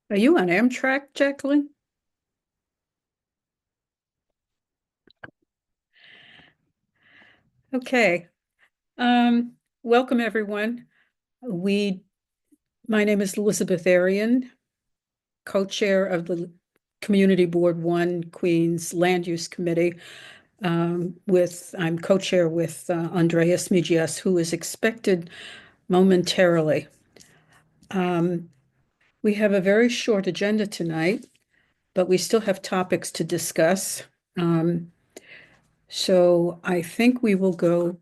Are you on Amtrak, Jacqueline? Okay. Um, Welcome everyone. We, my name is Elizabeth Arian, co-chair of the Community Board One Queens Land Use Committee. I'm co-chair with Andreas Migias, who is expected momentarily. Um, we have a very short agenda tonight, but we still have topics to discuss. Um, so I think we will go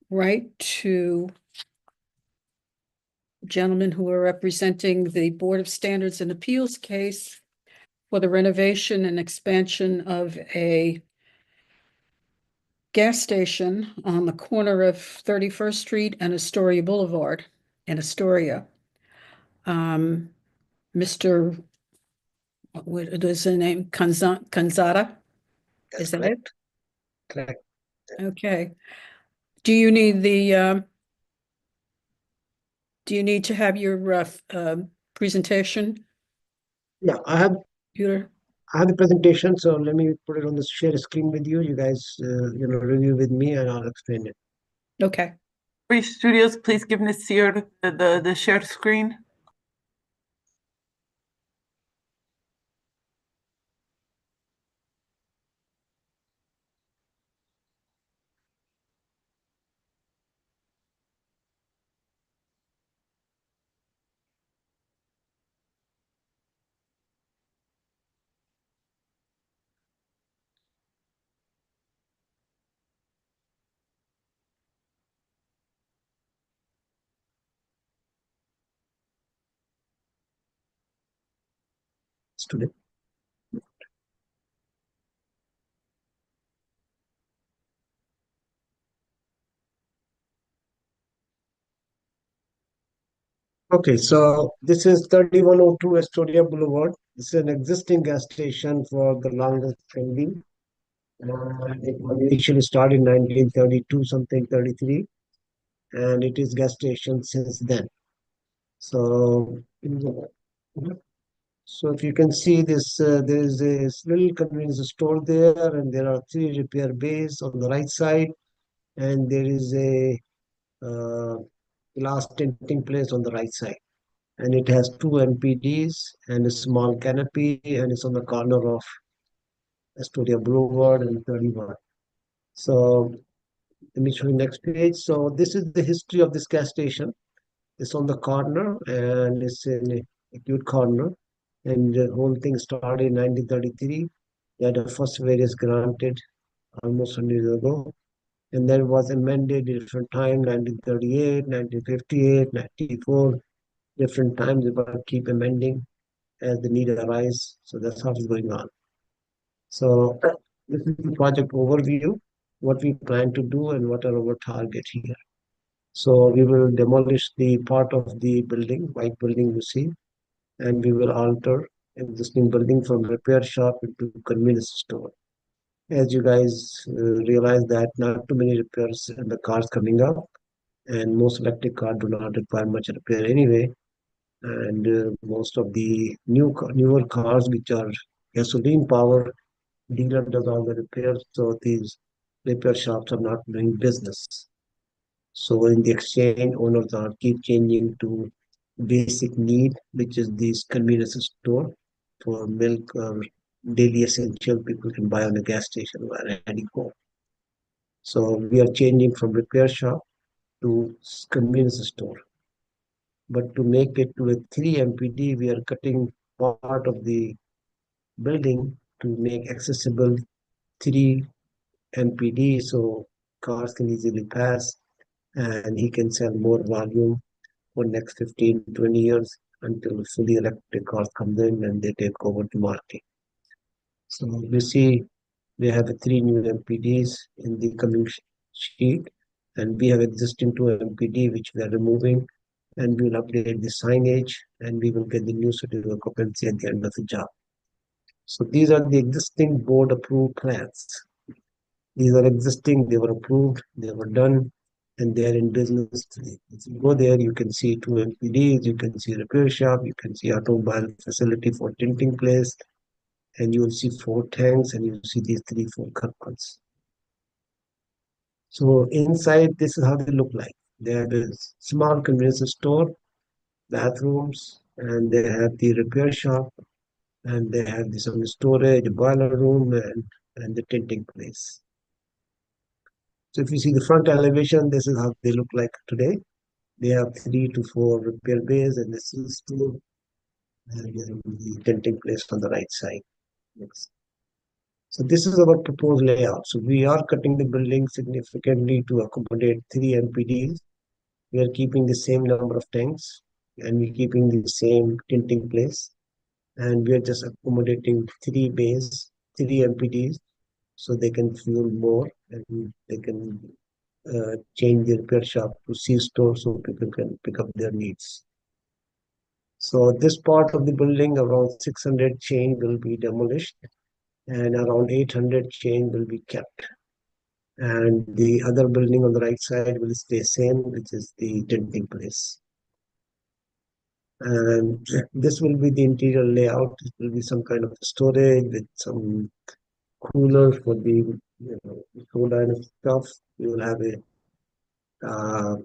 right to gentlemen who are representing the Board of Standards and Appeals case for the renovation and expansion of a gas station on the corner of 31st Street and Astoria Boulevard in Astoria. Mr. What is the name? Canzata? That's Is that it? correct. Correct. Okay. Do you need do you need to have your presentation, Yeah, I have Peter? I have the presentation, so let me put it on the share screen with you. You guys, review with me, and I'll explain it. Okay. Free Studios, please give Nasir the share screen. Today. Okay, so this is 3102 Astoria Boulevard. This is an existing gas station for the longest standing. It was initially started in 1932, something 33, and it is gas station since then. So, so if you can see this, there is a little convenience store there, and there are three repair bays on the right side, and there is a glass tinting place on the right side. And it has two MPDs and a small canopy, and it's on the corner of Astoria Boulevard and 31. So let me show you next page. So this is the history of this gas station. It's on the corner, and it's in a acute corner. And the whole thing started in 1933. They had the first variance granted almost 100 years ago. And then it was amended different time, 1938, 1958, 94, different times, but keep amending as the need arise. So that's how it's going on. So this is the project overview, what we plan to do and what are our target here. So we will demolish the part of the building, white building you see, and we will alter existing building from repair shop into convenience store. As you guys realize that not too many repairs and the cars coming up, and most electric cars do not require much repair anyway. And most of the newer cars which are gasoline power, dealer does all the repairs, so these repair shops are not doing business. So in the exchange, owners are keep changing to basic need, which is this convenience store for milk or daily essential people can buy on a gas station where any go. So we are changing from repair shop to convenience store. But to make it to a 3 MPD, we are cutting part of the building to make accessible 3 MPD so cars can easily pass and he can sell more volume for next 15, 20 years until fully electric cars come in and they take over the market. So you see, we have three new MPDs in the coming sheet, and we have existing two MPD which we are removing, and we will update the signage, and we will get the new certificate of occupancy at the end of the job. So these are the existing board approved plans. These are existing, they were approved, they were done, and they're in business today. If you go there, you can see two MPDs, you can see repair shop, you can see automobile facility for tinting place, and you will see four tanks, and you will see these three, four carpets. So inside, this is how they look like. They have a small convenience store, bathrooms, and they have the repair shop, and they have this on the storage, boiler room, and the tinting place. So if you see the front elevation, this is how they look like today. They have 3 to 4 repair bays and this is two, and then the tinting place on the right side. Next. So this is our proposed layout. So we are cutting the building significantly to accommodate 3 MPDs. We are keeping the same number of tanks and we're keeping the same tinting place. And we are just accommodating 3 bays, 3 MPDs, so they can fuel more and they can change the repair shop to C store so people can pick up their needs. So this part of the building, around 600 chain will be demolished and around 800 chain will be kept. And the other building on the right side will stay same, which is the tinting place. And this will be the interior layout. It will be some kind of storage with some coolers for the soda and stuff. You will have a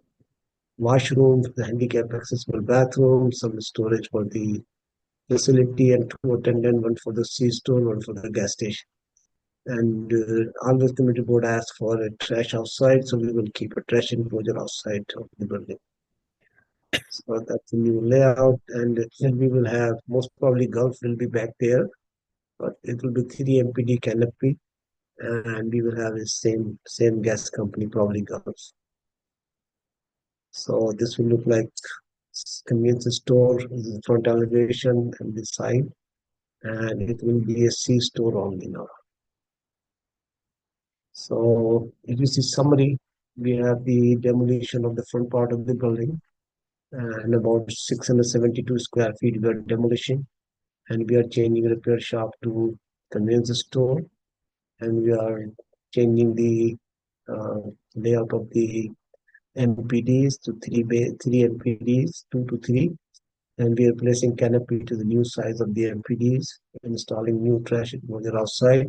washroom, the handicap accessible bathroom, some storage for the facility, and two attendant, one for the C store, one for the gas station. And always committee board asks for a trash outside, so we will keep a trash enclosure outside of the building. So that's the new layout, and then we will have most probably Gulf will be back there, but it will be 3 MPD canopy, and we will have the same gas company, probably Gulf. So this will look like convenience store in the front elevation and the side, and it will be a C store only now. So if you see summary, we have the demolition of the front part of the building and about 672 square feet we are demolishing, and we are changing repair shop to convenience store, and we are changing the layout of the MPDs to 3 MPDs, 2 to 3, and we are placing canopy to the new size of the MPDs, installing new trash enclosure outside,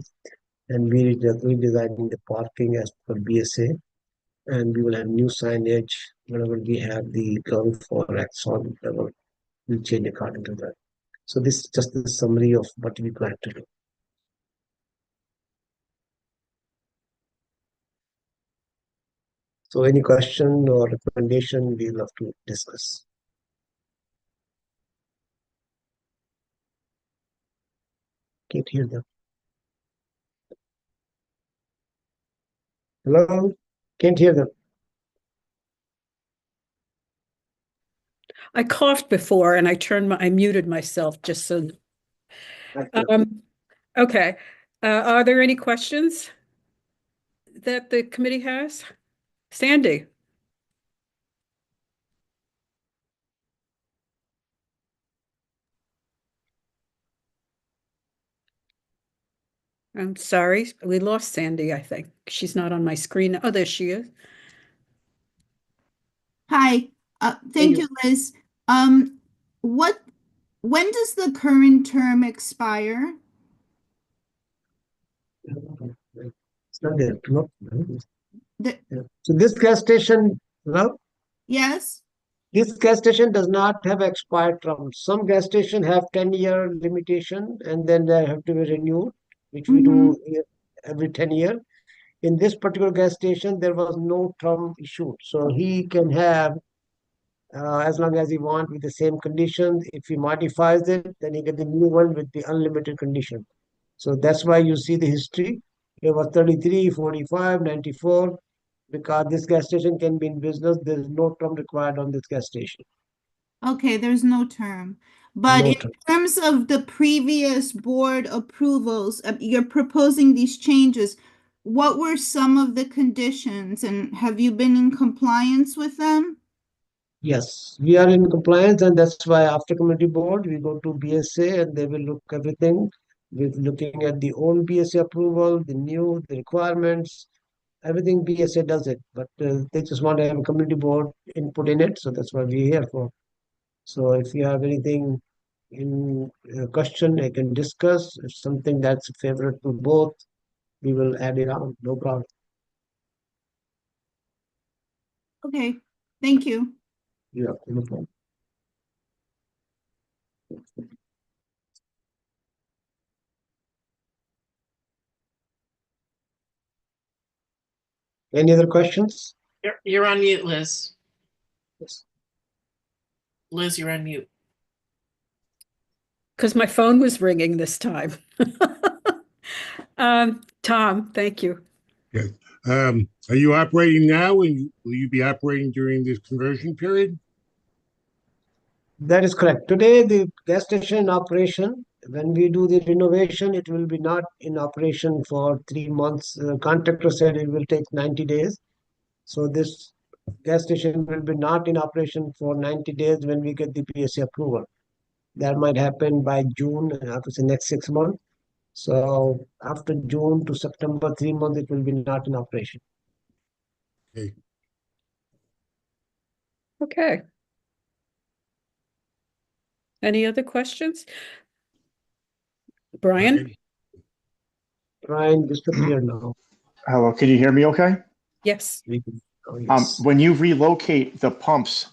and we are redesigning the parking as per BSA, and we will have new signage whenever we have the Gulf or Exxon level. We'll change according to that. So this is just the summary of what we plan to do. So any question or recommendation, we love to discuss. Can't hear them. Hello? Can't hear them. I coughed before and I muted myself just so. Okay. Are there any questions that the committee has? Sandy? I'm sorry, we lost Sandy, I think. She's not on my screen. Oh, there she is. Hi, thank you, Liz. What, when does the current term expire? It's not there. No. The, So this gas station, no, yes? this gas station does not have expired term. Some gas station have 10-year limitation and then they have to be renewed, which we do every 10 years. In this particular gas station, there was no term issued. So he can have as long as he wants with the same conditions. If he modifies it, then he get the new one with the unlimited condition. So that's why you see the history. It was 33, 45, 94, because this gas station can be in business. There is no term required on this gas station. Okay, there's no term. But No in term. terms of the previous board approvals, you're proposing these changes. What were some of the conditions and have you been in compliance with them? Yes, we are in compliance, and that's why after committee board, we go to BSA and they will look everything with looking at the old BSA approval, the new, the requirements, everything BSA does it, but they just want to have a community board input in it, so that's what we're here for. So if you have anything in question, I can discuss. If something that's favorable to both, we will add it on, no problem. Okay, thank you. Yeah, no problem. Any other questions? You're on mute, Liz. Yes. Liz, you're on mute. Because my phone was ringing this time. Tom, thank you. Yes. Are you operating now, and will you be operating during this conversion period? That is correct. Today, the gas station in operation. When we do the renovation, it will be not in operation for 3 months. Contractor said it will take 90 days. So this gas station will be not in operation for 90 days when we get the PSA approval. That might happen by June, after the next 6 months. So after June to September, 3 months, it will be not in operation. Okay. Okay. Any other questions? Brian? Brian disappeared now. Hello, can you hear me okay? Yes. Oh, yes. When you relocate the pumps,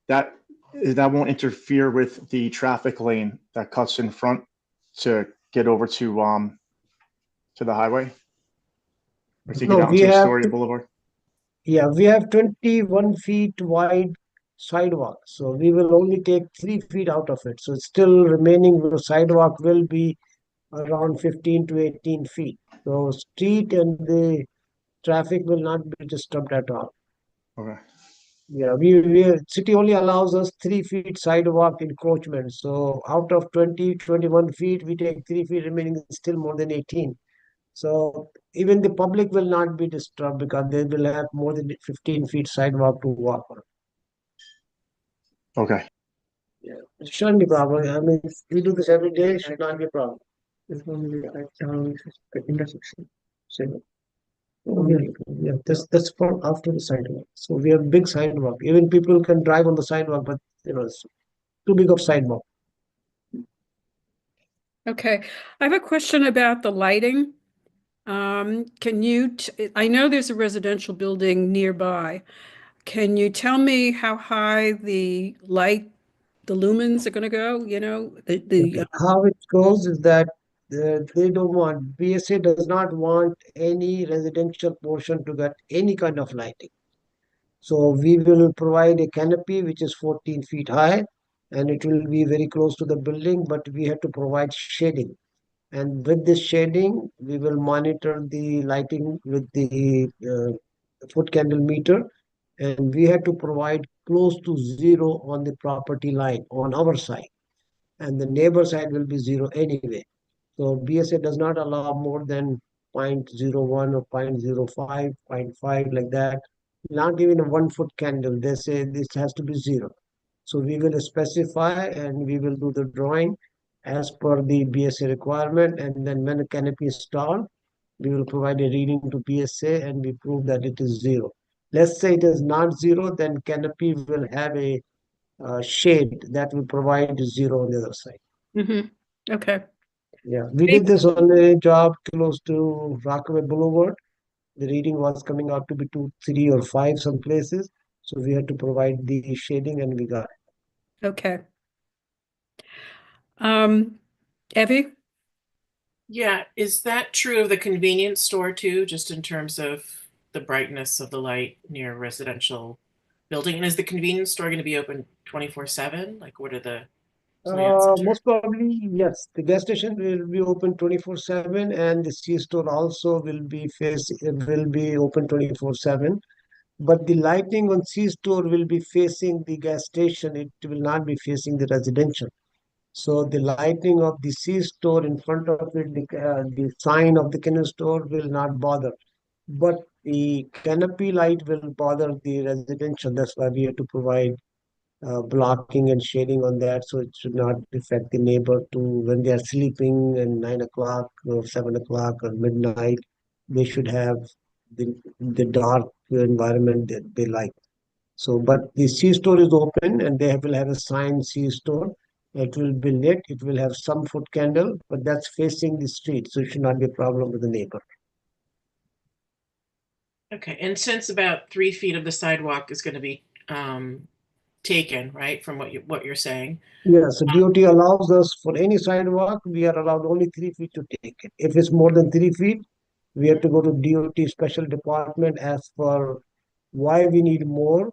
that won't interfere with the traffic lane that cuts in front to get over to the highway? Or to No, get out we into have Astoria Boulevard? Yeah, we have 21 feet wide sidewalk, so we will only take 3 feet out of it. So it's still remaining, the sidewalk will be around 15 to 18 feet. So street and the traffic will not be disturbed at all. Okay. Yeah, city only allows us 3 feet sidewalk encroachment. So out of 20, 21 feet, we take 3 feet, remaining is still more than 18. So even the public will not be disturbed because they will have more than 15 feet sidewalk to walk on. Okay. Yeah, it shouldn't be a problem. I mean, if we do this every day, it should not be a problem. It's only at the intersection. So, oh, yeah, that's for after the sidewalk. So we have big sidewalk. Even people can drive on the sidewalk, but it's too big of sidewalk. Okay. I have a question about the lighting. I know there's a residential building nearby. Can you tell me how high the lumens are going to go? How it goes is that they don't want, BSA does not want any residential portion to get any kind of lighting. So we will provide a canopy which is 14 feet high and it will be very close to the building, but we have to provide shading. And with this shading, we will monitor the lighting with the foot candle meter. And we have to provide close to zero on the property line on our side. And the neighbor side will be zero anyway. So BSA does not allow more than 0.01 or 0.05, 0.5 like that. Not even a 1 foot candle. They say this has to be zero. So we will specify and we will do the drawing as per the BSA requirement. And then when the canopy is installed, we will provide a reading to BSA and we prove that it is zero. Let's say it is not zero, then canopy will have a shade that will provide zero on the other side. Okay. Yeah, we did this on a job close to Rockaway Boulevard. The reading was coming out to be 2, 3, or 5 some places. So we had to provide the shading and we got it. Okay. Evie? Yeah, is that true of the convenience store too, just in terms of the brightness of the light near a residential building? And is the convenience store going to be open 24/7? Like, what are the plans in terms? Most probably, yes. The gas station will be open 24/7 and the C store also will be open 24/7. But the lighting on C store will be facing the gas station. It will not be facing the residential. So the lighting of the C store in front of it, the sign of the Kenner store will not bother. But the canopy light will bother the residential. That's why we have to provide blocking and shading on that, so it should not affect the neighbor to when they are sleeping and 9 o'clock or 7 o'clock or midnight. They should have the dark environment that they like. So, but the C store is open and they will have a sign C store. It will be lit. It will have some foot candle, but that's facing the street, so it should not be a problem with the neighbor. Okay, and since about 3 feet of the sidewalk is going to be taken, right, from what you're saying. Yeah, so DOT allows us for any sidewalk, we are allowed only 3 feet to take it. If it's more than 3 feet, we have to go to DOT special department, ask for why we need more,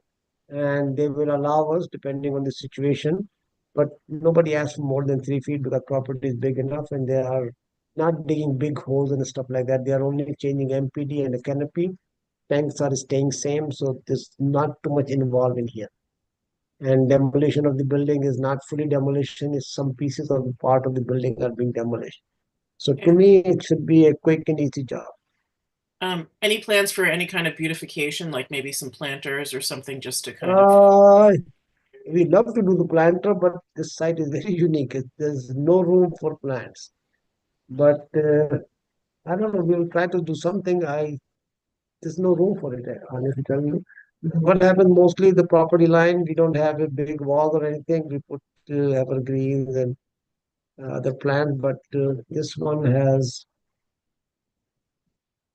and they will allow us depending on the situation. But nobody asks for more than 3 feet because property is big enough and they are not digging big holes and stuff like that. They are only changing MPD and the canopy. Tanks are staying same, so there's not too much involved in here. And demolition of the building is not fully demolition, it's some pieces of the part of the building are being demolished. So to Yeah. me, it should be a quick and easy job. Any plans for any kind of beautification, like maybe some planters or something, just to kind of? We love to do the planter, but this site is very unique. There's no room for plants. But I don't know, we'll try to do something. There's no room for it, honestly telling you. What happens mostly the property line, we don't have a big wall or anything. We put evergreens and other plants, but this one has,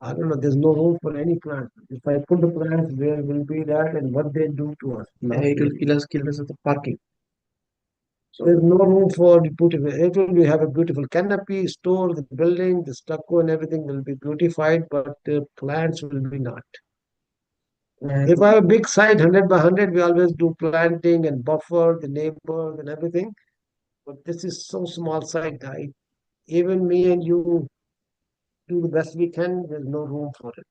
I don't know, there's no room for any plant. If I put the plants, where will be that and what they do to us? It will kill us at the parking. So there's no room for the beautiful. It will be, have a beautiful canopy, store, the building, the stucco and everything will be beautified, but the plants will be not. If I have a big site, 100 by 100, we always do planting and buffer the neighbors and everything. But this is so small site. Even me and you do the best we can. There's no room for it.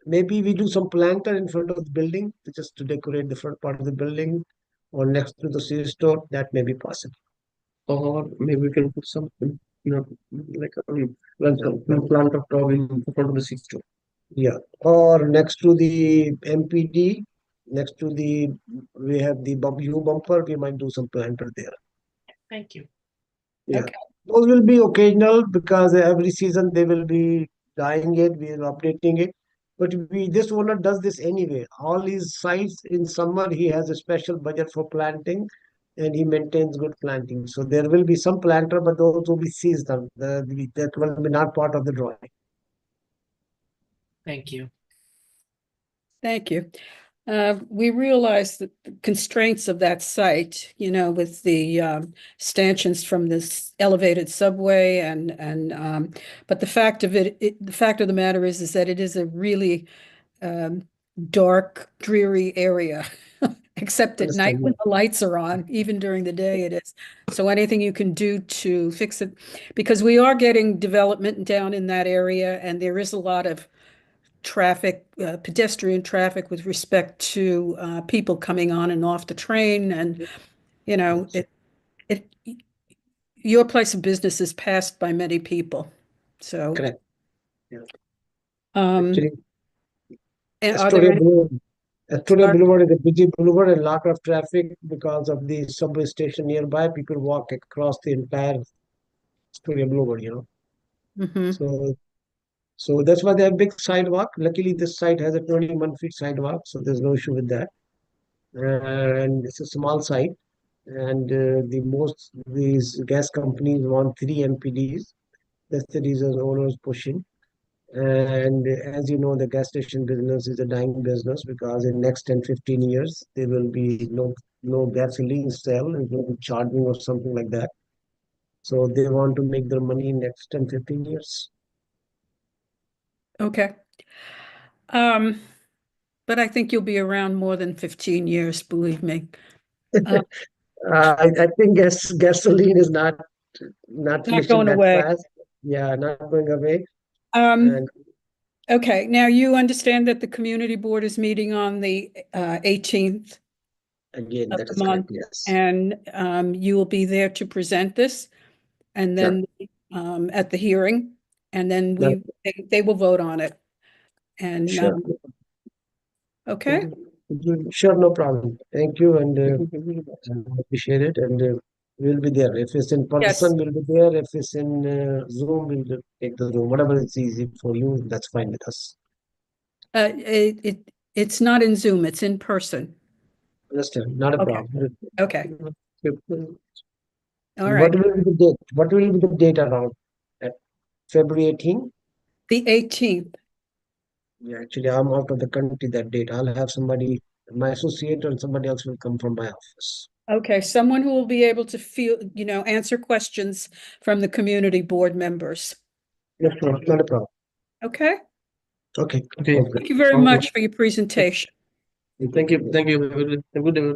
Maybe we do some planter in front of the building just to decorate the front part of the building or next to the C store. That may be possible. Or maybe we can put some, like a plant of dog in front of the C store. Yeah, or next to the MPD, next to the, we have the U bumper, we might do some planter there. Thank you. Yeah, Okay. those will be occasional because every season they will be dyeing it, we are updating it. But this owner does this anyway. All his sites in summer, he has a special budget for planting and he maintains good planting. So there will be some planter, but those will be seasonal. That will be not part of the drawing. Thank you. Thank you. We realize that the constraints of that site, with the stanchions from this elevated subway but the fact of the fact of the matter is that it is a really dark, dreary area, except at night Understand, when the lights are on, even during the day it is. So anything you can do to fix it, because we are getting development down in that area and there is a lot of traffic, pedestrian traffic with respect to people coming on and off the train. And, your place of business is passed by many people. So, correct. Yeah. and Actually, are there any, Astoria sorry? Boulevard is a busy boulevard and lot of traffic because of the subway station nearby. People walk across the entire Astoria Boulevard. Mhm. So that's why they have big sidewalk. Luckily, this site has a 21 feet sidewalk, so there's no issue with that. And it's a small site. And these gas companies want 3 MPDs. That's the reason owners pushing. And as you know, the gas station business is a dying business because in next 10, 15 years, there will be no gasoline sale, it will be charging or something like that. So they want to make their money in next 10, 15 years. Okay. But I think you'll be around more than 15 years, believe me. Uh, I think gasoline is not Not finishing going that away. fast. Yeah, not going away. Um, And okay, now you understand that the community board is meeting on the 18th again, of that the is correct, month, yes. and you will be there to present this, and Sure. then at the hearing, and then No, they will vote on it. And sure. okay, Sure, no problem. Thank you, and I appreciate it. And we'll be there. If it's in Yes. person, we'll be there. If it's in Zoom, we'll take the Zoom. Whatever is easy for you, that's fine with us. It's not in Zoom, it's in person. Understand? Not a Okay. problem. Okay, all And right. what will be the date? What will be the date around? At February 18th? The 18th. Yeah, actually, I'm out of the country that date. I'll have somebody, my associate or somebody else will come from my office. Okay, someone who will be able to answer questions from the community board members. No problem. Not a problem. Okay, Okay. Okay. thank you very much for your presentation. Thank you. Thank you. Have a good day.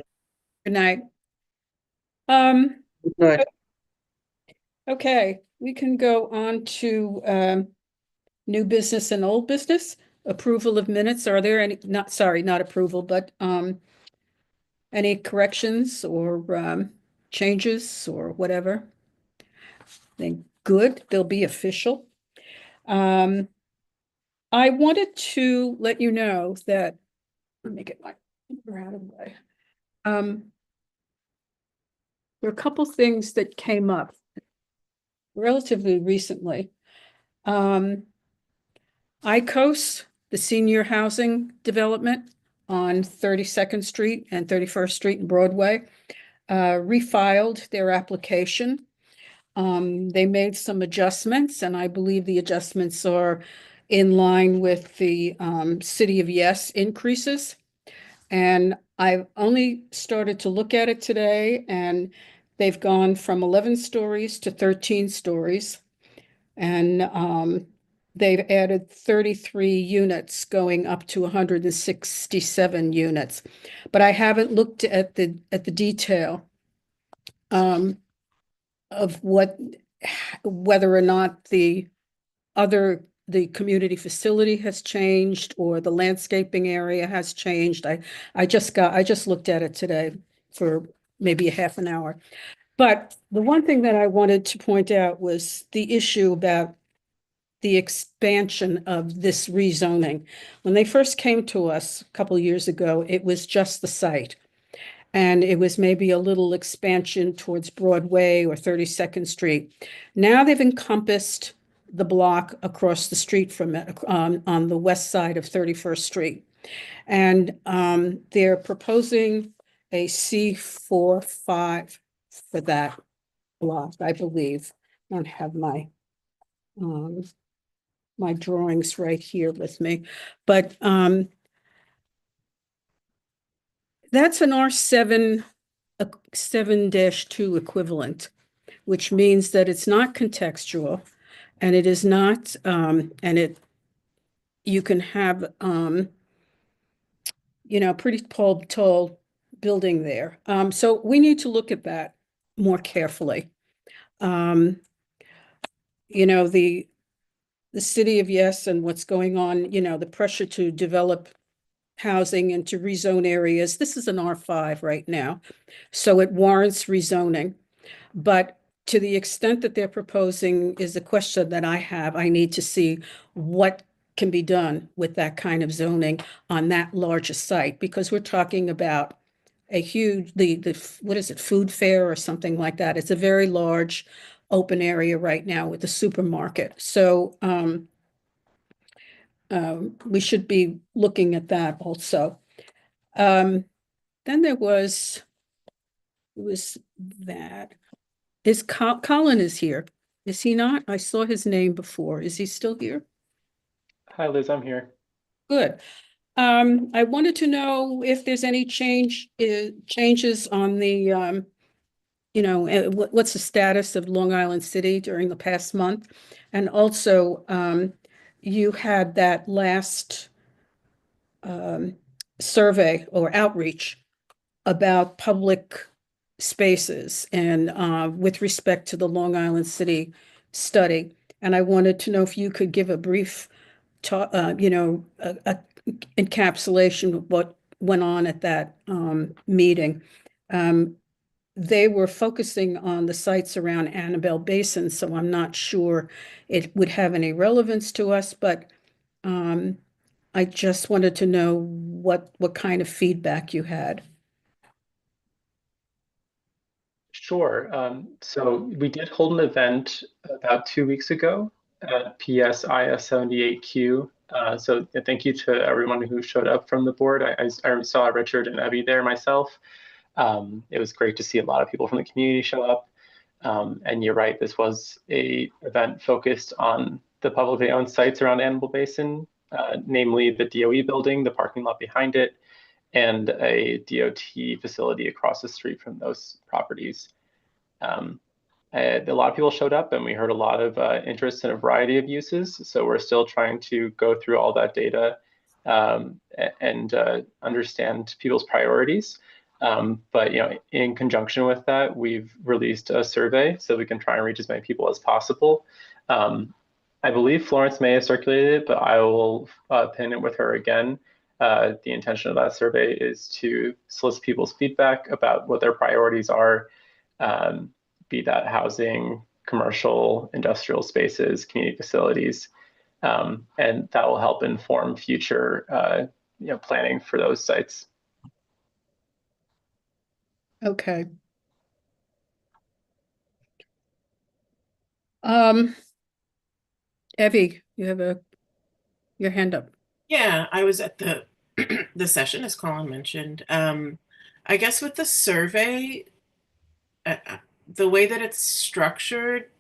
Good night. Um, Good night. okay, we can go on to new business and old business. Approval of minutes. Are there any, not approval, but any corrections or changes or whatever? Then good, they'll be official. I wanted to let you know that, let me get my finger out of the way. There are a couple things that came up relatively recently. ICOS, the senior housing development on 32nd Street and 31st Street and Broadway, refiled their application. They made some adjustments, and I believe the adjustments are in line with the City of Yes increases. And I've only started to look at it today, and they've gone from 11 stories to 13 stories. And they've added 33 units, going up to 167 units. But I haven't looked at the detail of whether or not the community facility has changed or the landscaping area has changed. I just looked at it today for maybe a half an hour. But the one thing that I wanted to point out was the issue about the expansion of this rezoning. When they first came to us a couple of years ago, it was just the site. And it was maybe a little expansion towards Broadway or 32nd Street. Now they've encompassed the block across the street from it, on the west side of 31st Street. And they're proposing a C45 for that block, I believe. I don't have my my drawings right here with me, but that's an R7 7-2 equivalent, which means that it's not contextual and it is not, you can have, pretty tall building there. So we need to look at that more carefully. The City of Yes and what's going on, the pressure to develop housing and to rezone areas. This is an R5 right now, so it warrants rezoning. But to the extent that they're proposing is a question that I have. I need to see what can be done with that kind of zoning on that larger site, because we're talking about a huge, what is it, food fair or something like that. It's a very large open area right now with the supermarket. So we should be looking at that also. Then it was that. Colin is here. Is he not? I saw his name before. Is he still here? Hi, Liz, I'm here. Good. I wanted to know if there's any changes on the, what's the status of Long Island City during the past month? And also, you had that last survey or outreach about public spaces and with respect to the Long Island City study. And I wanted to know if you could give a brief encapsulation of what went on at that meeting. They were focusing on the sites around Annabelle Basin, so I'm not sure it would have any relevance to us, but I just wanted to know what kind of feedback you had. Sure. So we did hold an event about 2 weeks ago at PSIS 78Q. So thank you to everyone who showed up from the board. I saw Richard and Evie there myself. It was great to see a lot of people from the community show up. And you're right, this was a event focused on the publicly owned sites around Animal Basin, namely the DOE building, the parking lot behind it, and a DOT facility across the street from those properties. A lot of people showed up and we heard a lot of interest in a variety of uses. So we're still trying to go through all that data and understand people's priorities. But in conjunction with that, we've released a survey so we can try and reach as many people as possible. I believe Florence may have circulated it, but I will pin it with her again. The intention of that survey is to solicit people's feedback about what their priorities are, be that housing, commercial, industrial spaces, community facilities, and that will help inform future planning for those sites. Okay. Evie, you have your hand up. Yeah, I was at the the session, as Colin mentioned. I guess with the survey, the way that it's structured,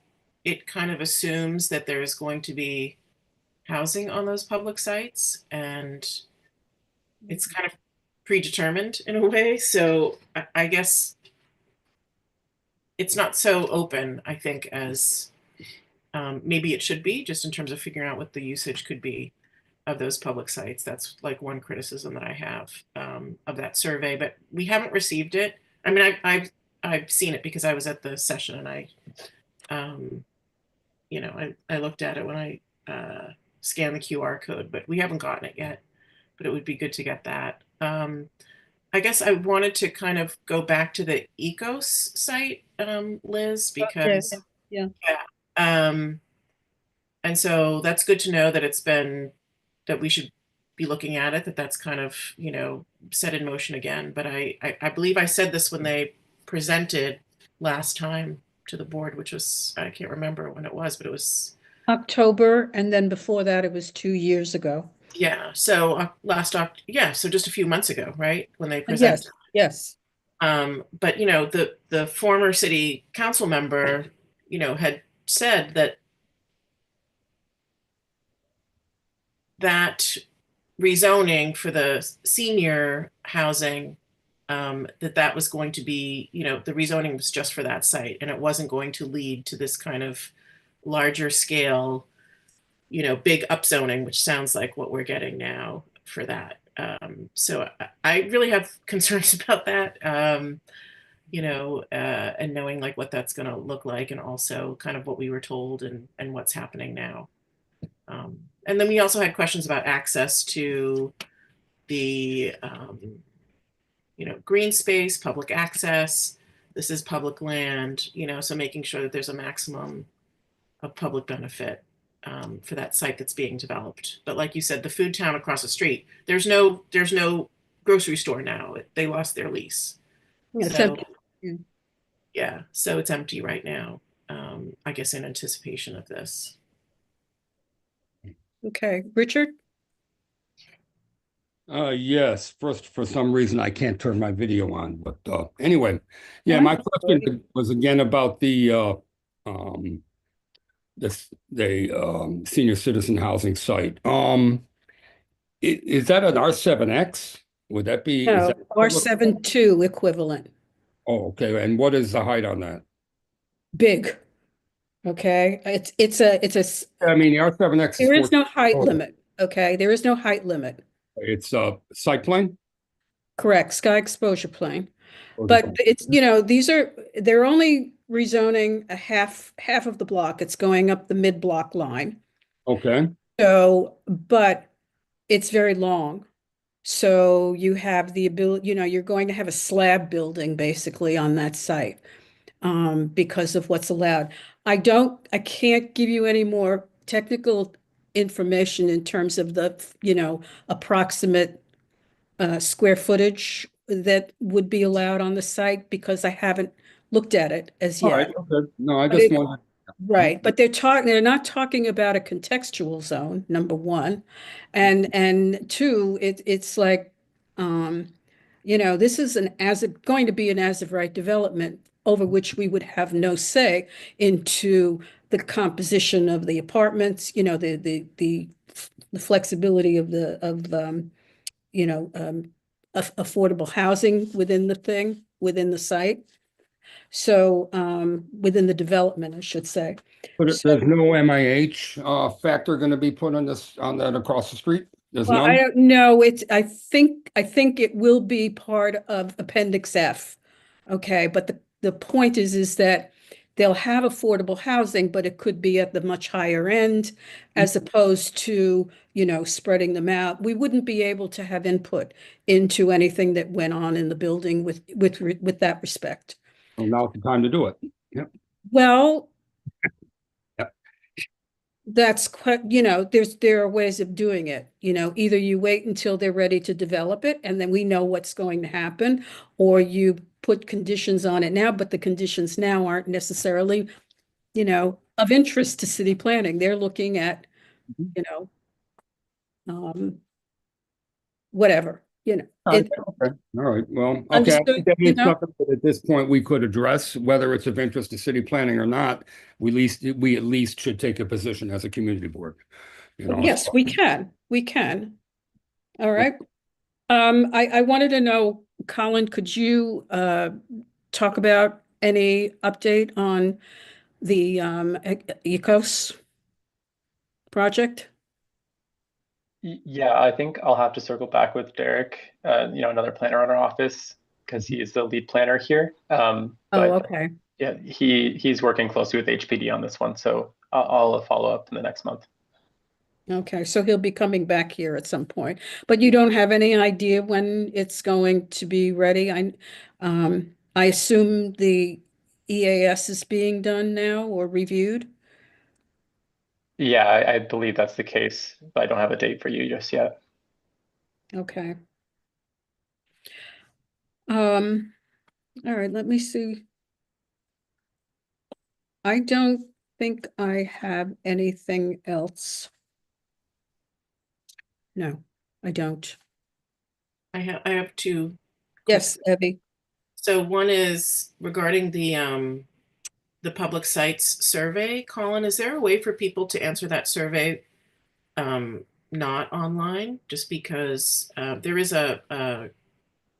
it kind of assumes that there's going to be housing on those public sites, and it's kind of predetermined in a way. So I guess it's not so open, I think, as maybe it should be, just in terms of figuring out what the usage could be of those public sites. That's like one criticism that I have of that survey, but we haven't received it. I mean, I've seen it because I was at the session, and I looked at it when I scanned the QR code, but we haven't gotten it yet. But it would be good to get that. I guess I wanted to kind of go back to the Ecos site, Liz, because Yeah. And so that's good to know that that we should be looking at it, that's kind of, set in motion again. But I believe I said this when they presented last time to the board, which was, I can't remember when it was, but it was October, and then before that, it was 2 years ago. yeah. So so just a few months ago, right, when they presented. Yes. But the former city council member, had said that rezoning for the senior housing, that was going to be, the rezoning was just for that site, and it wasn't going to lead to this kind of larger scale, big upzoning, which sounds like what we're getting now for that. So I really have concerns about that, and knowing like what that's going to look like, and also kind of what we were told and what's happening now. And then we also had questions about access to the, green space, public access. This is public land, so making sure that there's a maximum of public benefit for that site that's being developed. But like you said, the food town across the street, there's no grocery store now. They lost their lease. It's So, empty. yeah, so it's empty right now, I guess in anticipation of this. Okay, Richard? Yes, first, for some reason, I can't turn my video on, but anyway, yeah, my question was again about the senior citizen housing site. Is that an R7X? Would that be? No, Is that R72 equivalent, Oh, okay. And what is the height on that? big. Okay, it's a, I mean, the R7X there is 14 no height total. limit. Okay, there is no height limit. It's a site plane? Correct, sky exposure plane. Or But is it's, they're only rezoning a half of the block. It's going up the mid-block line. Okay. So, but it's very long. So you have the ability, you're going to have a slab building basically on that site, because of what's allowed. I can't give you any more technical information in terms of the, approximate square footage that would be allowed on the site, because I haven't looked at it as All right, yet. okay. No, I But just it- wanted. Right, but they're not talking about a contextual zone, number one. And two, it's like, this is going to be an as of right development over which we would have no say into the composition of the apartments, the flexibility of affordable housing within within the site. So, within the development, I should say. But So, there's no MIH factor going to be put on that across the street? There's well, I none? don't know. I think it will be part of Appendix F. Okay, but the point is that they'll have affordable housing, but it could be at the much higher end as opposed to, spreading them out. We wouldn't be able to have input into anything that went on in the building with that respect. Well, now's the time to do it. Yep. Well, Yep. that's quite, there are ways of doing it. Either you wait until they're ready to develop it and then we know what's going to happen, or you put conditions on it now, but the conditions now aren't necessarily, of interest to city planning. They're looking at, whatever, All right, okay. All right. Well, okay. I Understood, think that is something that at this point we could address, whether it's of interest to city planning or not. We at least should take a position as a community board. Yes, we can. We can. All right. I wanted to know, Colin, could you talk about any update on the ECOS project? Yeah, I think I'll have to circle back with Derek, another planner in our office, because he is the lead planner here. Oh, But okay. yeah, he's working closely with HPD on this one, so I'll follow up in the next month. Okay, so he'll be coming back here at some point, but you don't have any idea when it's going to be ready? I assume the EAS is being done now or reviewed? Yeah, I believe that's the case, but I don't have a date for you just yet. Okay. All right, let me see. I don't think I have anything else. No, I don't. I have two. Yes, Evie. So one is regarding the public sites survey. Colin, is there a way for people to answer that survey not online? Just because there is a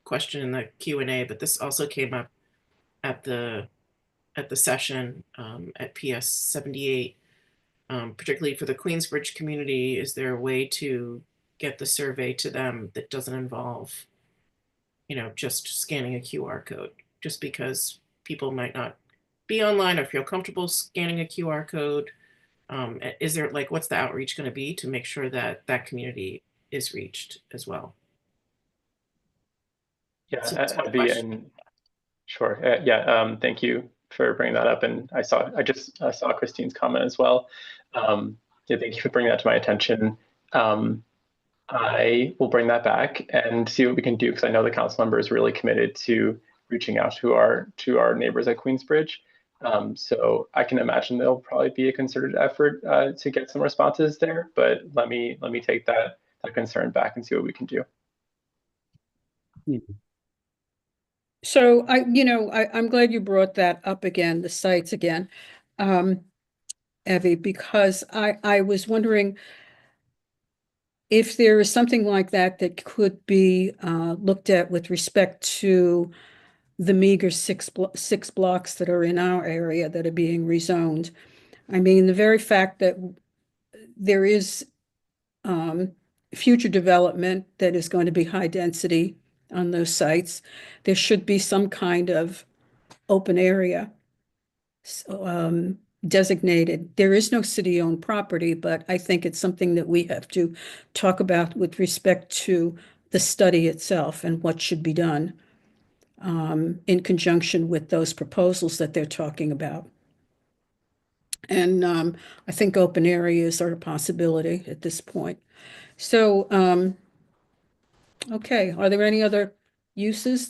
question in the Q&A, but this also came up at the session at PS 78, particularly for the Queensbridge community. Is there a way to get the survey to them that doesn't involve, just scanning a QR code? Just because people might not be online or feel comfortable scanning a QR code. Is there, like, what's the outreach going to be to make sure that that community is reached as well? Yeah, So that's my Abby, question. and sure. Thank you for bringing that up. And I just saw Christine's comment as well. Yeah, thank you for bringing that to my attention. I will bring that back and see what we can do, because I know the council member is really committed to reaching out to our neighbors at Queensbridge. So I can imagine there'll probably be a concerted effort to get some responses there. But let me take that concern back and see what we can do. So I'm glad you brought that up again, the sites again, Evie, because I was wondering if there is something like that that could be looked at with respect to the meager six blocks that are in our area that are being rezoned. I mean, the very fact that there is future development that is going to be high density on those sites, there should be some kind of open area designated. There is no city-owned property, but I think it's something that we have to talk about with respect to the study itself and what should be done in conjunction with those proposals that they're talking about. And I think open areas are a possibility at this point. So, okay, are there any other uses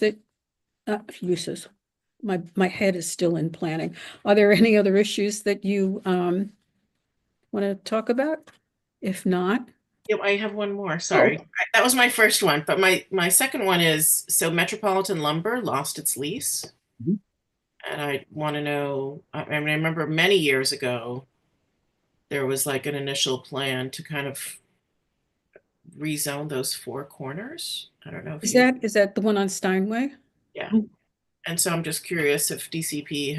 my head is still in planning. Are there any other issues that you want to talk about? If not, Yep, I have one more. Sorry. That was my first one, but my second one is, so Metropolitan Lumber lost its lease. Mhm. And I want to know, I mean, I remember many years ago, there was like an initial plan to kind of rezone those four corners. I don't know if is you, that the one on Steinway? yeah. And so I'm just curious if DCP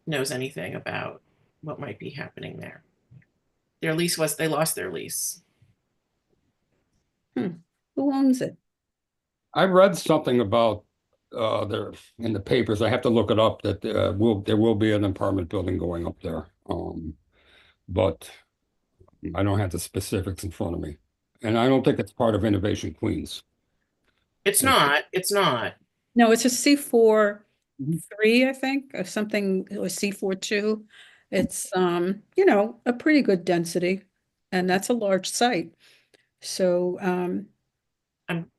knows anything about what might be happening there. Their lease was, they lost their lease. Who owns it? I read something about there in the papers. I have to look it up that there will be an apartment building going up there. But I don't have the specifics in front of me. And I don't think it's part of Innovation Queens. It's not. No, it's a C4 Mhm. 3, I think, or something, or C4 2. It's you know, a pretty good density, and that's a large site. So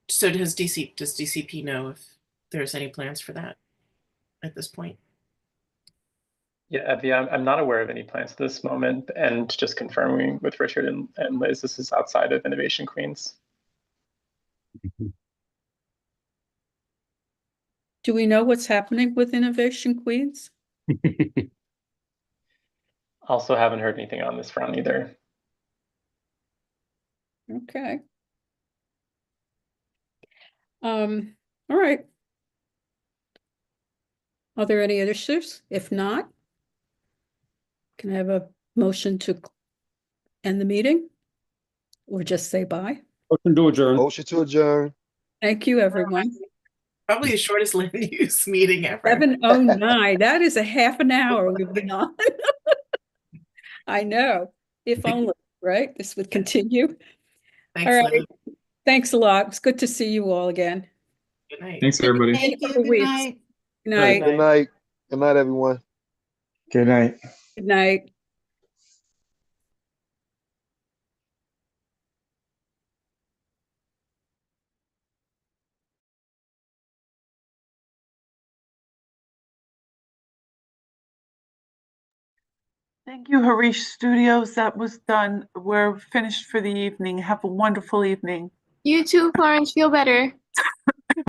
So does DCP know if there's any plans for that at this point? Yeah, Evie, I'm not aware of any plans at this moment, and just confirming with Richard and Liz, this is outside of Innovation Queens. do we know what's happening with Innovation Queens? Also haven't heard anything on this front either. Okay. All right. Are there any other issues? If not, can I have a motion to end the meeting? Or just say bye? Motion to adjourn. Motion to adjourn. Thank you, everyone. Probably the shortest land use meeting ever. 7:09, that is a half an hour we've been on. I know, if only, right? This would continue. Thanks, All right. Liz. Thanks a lot. It's good to see you all again. Good night. Thanks, everybody. Thank you. Couple Good weeks. night. Good night. Good night. Good night, everyone. Good night. Good night. Thank you, Harish Studios. That was done. We're finished for the evening. Have a wonderful evening. You too, Florence. Feel better.